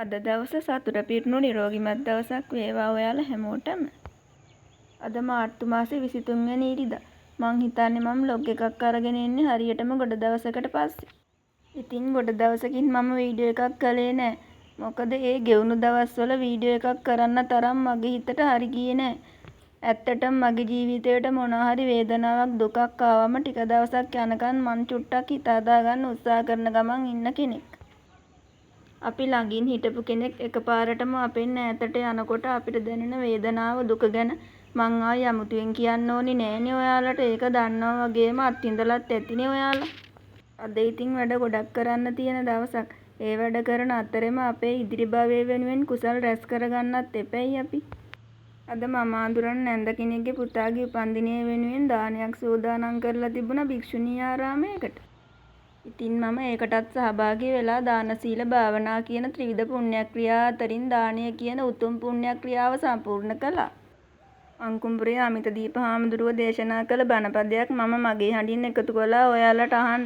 අද දවස සතුට පිරුණු නිරෝගිමත් දවසක් වේවා ඔයාලා හැමෝටම. අද මාර්තු මාසේ 23 වෙනි ඉරිදා. මං හිතන්නේ මම vlog එකක් අරගෙන එන්නේ හරියටම ගොඩ දවසකට පස්සේ. ඉතින් ගොඩ දවසකින් මම වීඩියෝ එකක් කළේ නෑ. මොකද ඒ ගෙවුණු දවස්වල වීඩියෝ එකක් කරන්න තරම් මගේ හිතට හරි ගියේ නෑ. ඇත්තටම මගේ ජීවිතේට මොනවා හරි වේදනාවක් දුකක් ආවම ටික දවසක් යනකන් මං චුට්ටක් හිත හදාගන්න උත්සාහ කරන ගමන් ඉන්න කෙනෙක්. අපි ළඟින් හිටපු කෙනෙක් එකපාරටම අපෙන් ඈතට යනකොට අපිට දැනෙන වේදනාව දුක ගැන මං ආයි අමුතුවෙන් කියන්න ඕනි නෑනේ ඔයාලට. ඒක දන්නවා වගේම අත්විඳලත් ඇතිනේ ඔයාලා. අද ඉතින් වැඩ ගොඩක් කරන්න තියෙන දවසක්. ඒ වැඩ කරන අතරෙම අපේ ඉදිරි භවය වෙනුවෙන් කුසල් රැස් කරගන්නත් එපැයි අපි. අද මම අඳුරන නැන්ද කෙනෙක්ගේ පුතාගේ උපන්දිනය වෙනුවෙන් දානයක් සූදානම් කරලා තිබුණා භික්ෂුණී ආරාමයකට. ඉතින් මම ඒකටත් සහභාගී වෙලා දාන සීල භාවනා කියන ත්‍රිවිධ පුණ්‍යක්‍රියා අතරින් දානය කියන උතුම් පුණ්‍යක්‍රියාව සම්පූර්ණ කළා. අංකුම්පුරේ අමිතදීප හාමුදුරුවෝ දේශනා කළ බණපදයක් මම මගේ හඬින් එකතු කළා ඔයාලට අහන්න.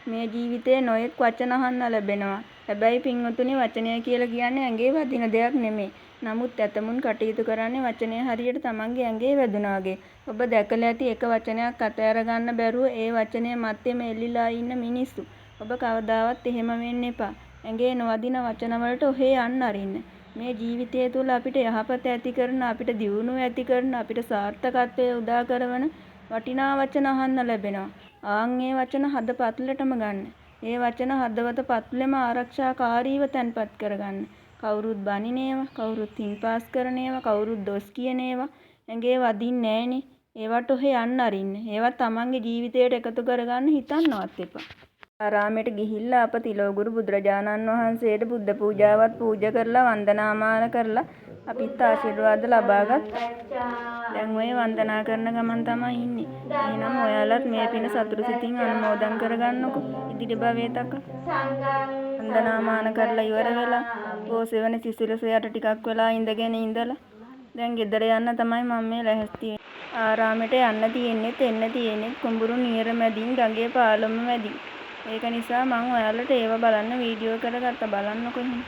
මේ ජීවිතේ නොයෙක් වචන අහන්න ලැබෙනවා. හැබැයි පින්වතුනි වචනය කියලා කියන්නේ ඇඟේ වදින දෙයක් නෙමෙයි. නමුත් ඇතමුන් කටයුතු කරන්නේ වචනය හරියට තමන්ගේ ඇඟේ වැදුනා වගේ. ඔබ දැකලා ඇති එක වචනයක් අතහැර ගන්න බැරුව ඒ වචනය මැත්තේම එල්ලිලා ඉන්න මිනිස්සු. ඔබ කවදාවත් එහෙම වෙන්න එපා. ඇඟේ නොවදින වචන වලට ඔහේ යන්න අරින්න. මේ ජීවිතය තුළ අපිට යහපත ඇති කරන, අපිට දියුණුව ඇති කරන, අපිට සාර්ථකත්වය උදා කරන වටිනා වචන අහන්න ලැබෙනවා. ආන් ඒ වචන හද පතුලටම ගන්න. ඒ වචන හදවත පතුලෙම ආරක්ෂාකාරීව තැන්පත් කරගන්න. කවුරුත් බනින ඒවා, කවුරුත් හින්පාස් කරන ඒවා, කවුරුත් දොස් කියන ඒවා ඇඟේ වදින්නේ නෑනේ. ඒවට ඔහේ යන්න අරින්න. ඒවා තමන්ගේ ජීවිතයට එකතු කරගන්න හිතන්නවත් එපා. ආරාමයට ගිහිල්ලා අප තිලෝගුරු බුදුරජාණන් වහන්සේට බුද්ධ පූජාවත් පූජා කරලා වන්දනාමාන කරලා අපිත් ආශිර්වාද ලබා ගත්තා. දැන් ඔය වන්දනා කරන ගමන් තමයි ඉන්නේ. එහෙනම් ඔයාලත් මේ පින සතුටු සිතින් අනුමෝදන් කරගන්නකො. ඉදිරි භවයේ තක වන්දනාමාන කරලා ඉවර වෙලා ගෝසෙවන සිසිලස යට ටිකක් වෙලා ඉඳගෙන ඉඳලා දැන් ගෙදර යන්න තමයි මම මේ ලැහැස්ති වෙන්නේ. ආරාමයට යන්න තියෙන්නේ කුඹුරු නියර මැදින් ගඟේ පාලම මැදින්. ඒක නිසා මම ඔයාලට ඒව බලන්න වීඩියෝ කරගත්තා. බලන්නකො එහෙනම්.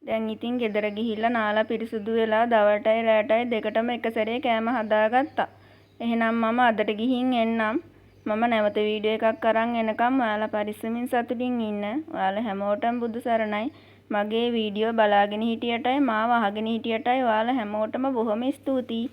දැන් ඉතින් ගෙදර ගිහිල්ලා නාලා පිරිසුදු වෙලා දවල්ටයි රැටයි දෙකටම එක සැරේ කෑම හදාගත්තා. එහෙනම් මම අදට ගිහින් එන්නම්. මම නැවත වීඩියෝ එකක් අරන් එනකම් ඔයාලා පරිස්සමින් සතුටින් ඉන්න. ඔයාලා හැමෝටම බුදු සරණයි. මගේ වීඩියෝ බලාගෙන හිටියටයි මාව අහගෙන හිටියටයි ඔයාලා හැමෝටම බොහොම ස්තුතියි.